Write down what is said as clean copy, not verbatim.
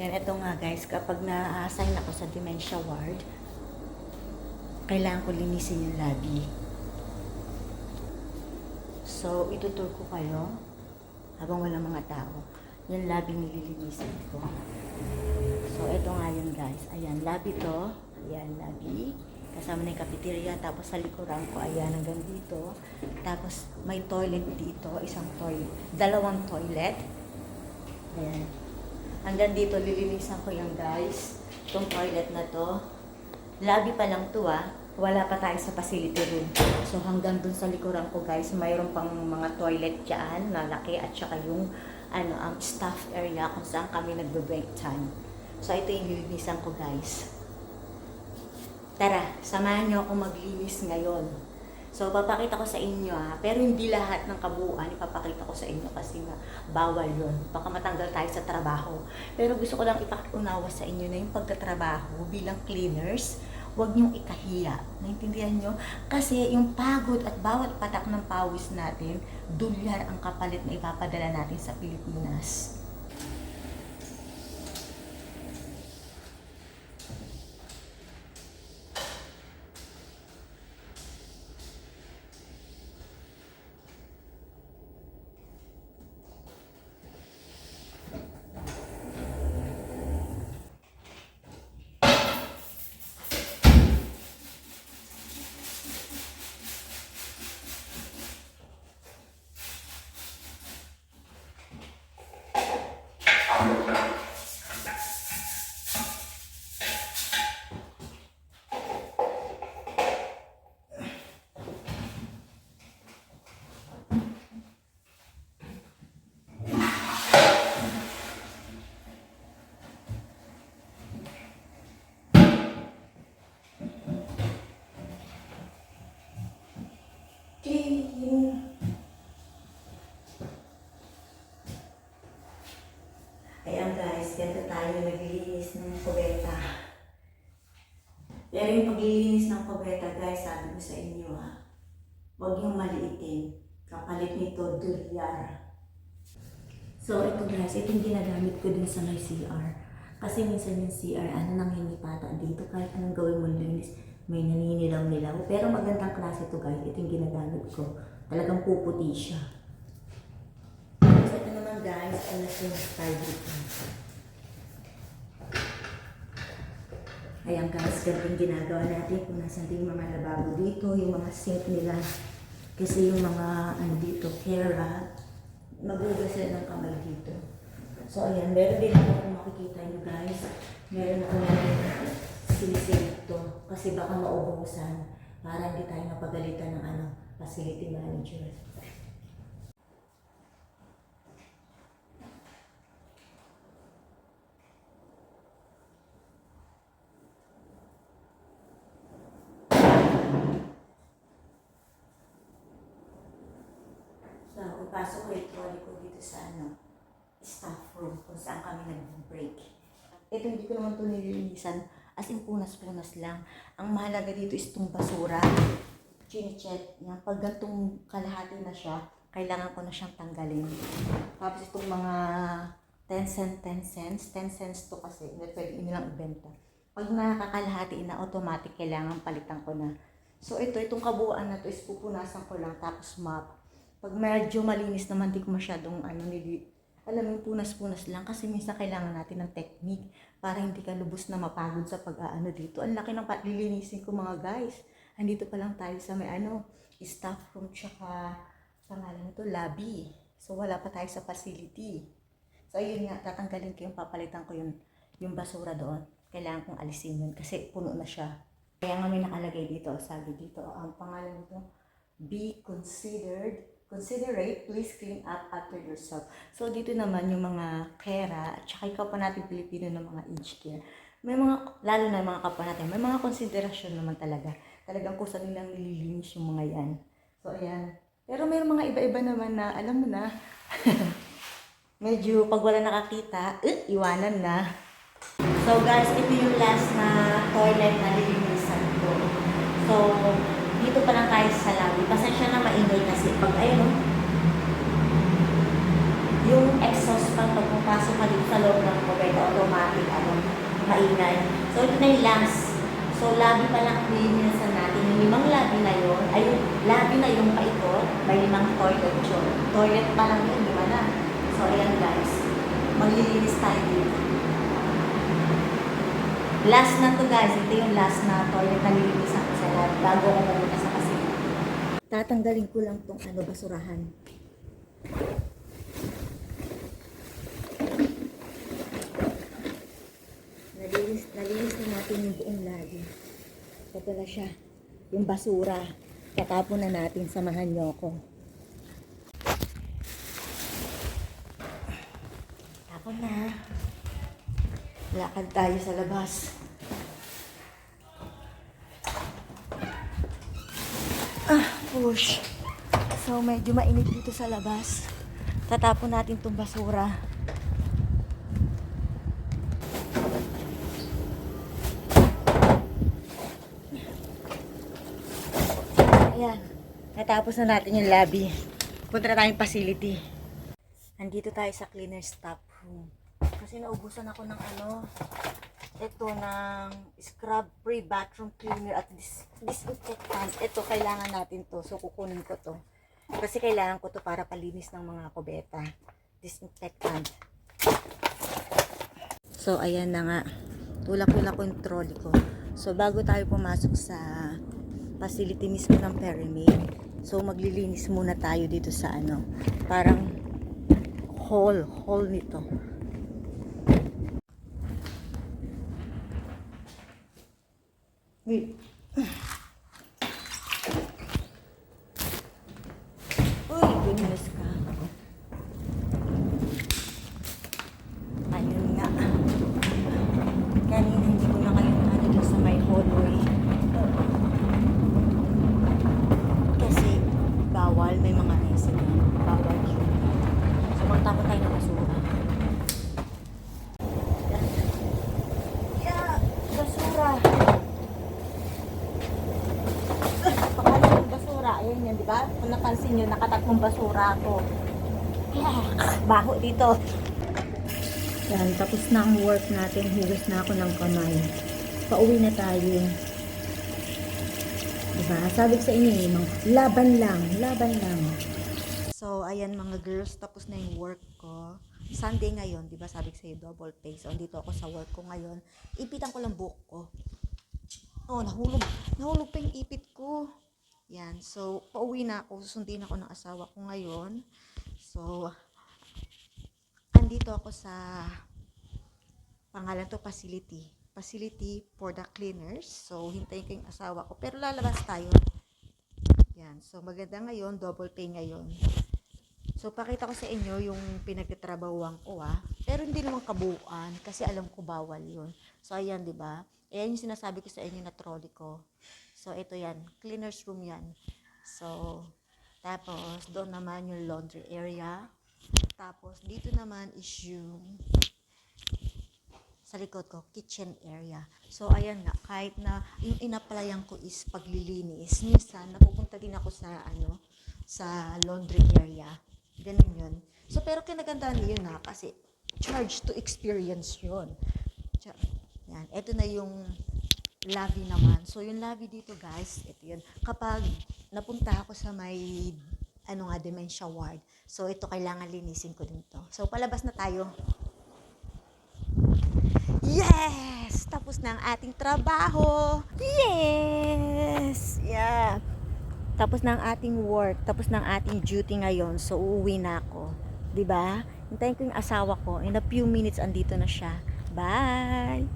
Yan, ito nga guys, kapag na-assign ako sa dementia ward, kailangan ko linisin yung lobby. So, itutur ko kayo habang walang mga tao. Yung lobby nililinisin ko. So, ito nga yun guys. Ayan, lobby to. Ayan, lobby. Kasama na yung cafeteria. Tapos sa likuran ko, ayan, hanggang dito. Tapos may toilet dito. Isang toilet. Dalawang toilet. Ayan. Hanggang dito, lilinisan ko yan guys. Itong toilet na to. Lobby pa lang to Wala pa tayo sa facility room. So hanggang dun sa likuran ko guys, mayroon pang mga toilet dyan, lalaki, at saka yung staff area kung saan kami nagbe-break time. So ito yung lilinisan ko guys. Tara, samahan nyo ako maglinis ngayon. So papakita ko sa inyo pero hindi lahat ng kabuuan ipapakita ko sa inyo kasi nga bawal yun. Baka matanggal tayo sa trabaho. Pero gusto ko lang ipakaunawa sa inyo na yung pagtatrabaho bilang cleaners, huwag niyong ikahiya. Naintindihan niyo? Kasi yung pagod at bawat patak ng pawis natin, dolyar ang kapalit na ipapadala natin sa Pilipinas. Ayan guys, ganito tayo naglilinis ng kubeta. Pero yung paglilinis ng kubeta guys, sabi ko sa inyo huwag yung maliitin. Kapalit nito, dolyar. So ito guys, ito yung ginagamit ko din sa may CR. Kasi minsan yung CR, nang hinipata dito, kahit anong gawin mo linis, may naninilaw-nilaw. Pero magandang klase ito guys, ito yung ginagamit ko. Talagang puputi siya. So ito naman guys, ay yung fabric. Ayan guys, ganito yung ginagawa natin kung nasan din yung mga lababo dito, yung mga sink nila. Kasi yung mga dito, kera, maghugas sila ng kamay dito. So ayan, meron din ako kung makikita nyo guys, meron ako sinisilip to kasi baka maubusan para hindi tayo mapagalitan ng facility manager. So, ipasok ko yung trolley ko dito sa staff room kung saan kami nag-break. Ito hindi ko naman ito nililinisan, as in punas-punas lang. Ang mahalaga dito is itong basura. Chine-check niya. Pag gantong kalahati na siya, kailangan ko na siyang tanggalin. Tapos itong mga 10 cents to kasi, pwede nilang ibenta. Pag nakakalahati na, automatic kailangan palitan ko na. So itong kabuuan na to is pupunasan ko lang, tapos mop. Pag medyo malinis naman, di ko masyadong alam mo, punas-punas lang kasi minsan kailangan natin ng technique para hindi ka lubos na mapagod sa pag-aano dito. Ang laki ng lilinisin ko mga guys. Andito pa lang tayo sa may staff room tsaka pangalan nito, lobby. So wala pa tayo sa facility. So ayun nga, tatanggalin ko yung papalitan ko yung basura doon. Kailangan kong alisin yun kasi puno na siya. Kaya nga may nakalagay dito, sabi dito, ang pangalan nito, be considerate, please clean up after yourself. So dito naman yung mga kera, at saka ikaw pa natin Pilipino ng mga aged care. May mga, lalo na mga kapwa natin, may mga konsiderasyon naman talaga. Talagang kung saan nilang nililinis yung mga yan. So ayan. Pero may mga iba-iba naman na, alam mo na, medyo pag wala nakakita, iwanan na. So guys, ito yung last na toilet na lilinisan ko. So, dito pa lang tayo sa lobby. Pasensya na maingay kasi pag yung exhaust fan pag pumapasok ka dito sa loob ng kubeta, automatic maingay. So, ito na yung last. So, lobby pa lang ang lilinisan natin. Yung 5 lobby na yun, ay yung lobby na yung paikot, may 5 toilet yun. Toilet pa lang yun, di ba na? So, ayan guys. Maglilinis tayo dito. Last na to guys. Ito yung last na toilet na lilinisan ko sa lobby bago ako pumunta sa facility. Tatanggalin ko lang tong basurahan. Nalinis na natin yung buong lagi. Ito na siya. Yung basura. Tatapon na natin. Samahan nyo ako. Tapon na. Lakad tayo sa labas. Push. So, medyo mainit dito sa labas. Tatapon natin itong basura. Ayan. Natapos na natin yung lobby. Punta na tayong facility. Nandito tayo sa cleaner staff room. Kasi naubusan ako ng ito ng scrub free bathroom cleaner at disinfectant. Ito kailangan natin to. So kukunin ko to. Kasi kailangan ko to para palinis ng mga kubeta. Disinfectant. So ayan na nga. Tulak-tulak ko yung trolley ko. So bago tayo pumasok sa facility mismo ng Pyramid. So maglilinis muna tayo dito sa parang hall nito. Wait. Uy, goodness ka. Ayun nga. Kanina hindi ko na kayo doon sa may hallway. Kasi bawal, may mga resident. Bawal yun. So magtapon tayo ng basura. Yeah, basura. Ayan yan, di ba? Kung napansin nyo, nakatatlong basura ako. Baho dito. Yan, tapos na ang work natin. Hugas na ako ng kamay. Pauwi na tayo. Diba? Sabi ko sa inyo, laban lang. So, ayan mga girls, tapos na yung work ko. Sunday ngayon, di ba? Sabi ko sa inyo, double pay. So, dito ako sa work ko ngayon. Ipitan ko lang buhok ko. Oh, nahulog. Nahulog pa yung ipit ko. Yan. So, pauwi na ako. Susundin ako ng asawa ko ngayon. So, andito ako sa pangalan to facility. Facility for the cleaners. So, hintayin ko yung asawa ko. Pero lalabas tayo. Yan. So, maganda ngayon. Double pay ngayon. So, pakita ko sa inyo yung pinagtatrabahuan ko Pero hindi naman kabuuan. Kasi alam ko bawal yun. So, ayan, di ba? Ayan yung sinasabi ko sa inyo na trolley ko. So, ito yan. Cleaner's room yan. So, tapos, doon naman yung laundry area. Tapos, dito naman is yung sa likod ko, kitchen area. So, ayan nga. Kahit na yung inaplayan ko is paglilinis. Minsan, napupunta din ako sa, sa laundry area. Ganun yun. So, pero kinagandaan yun kasi charge to experience yun. Yan. Ito na yung lobby naman. So, yung lobby dito, guys, ito yun. Kapag napunta ako sa may, dementia ward. So, ito kailangan linisin ko din to. So, palabas na tayo. Yes! Tapos na ang ating trabaho. Yes! Yeah. Tapos na ang ating work. Tapos na ang ating duty ngayon. So, uuwi na ako. 'Di ba? Hintayin ko yung asawa ko. In a few minutes, andito na siya. Bye!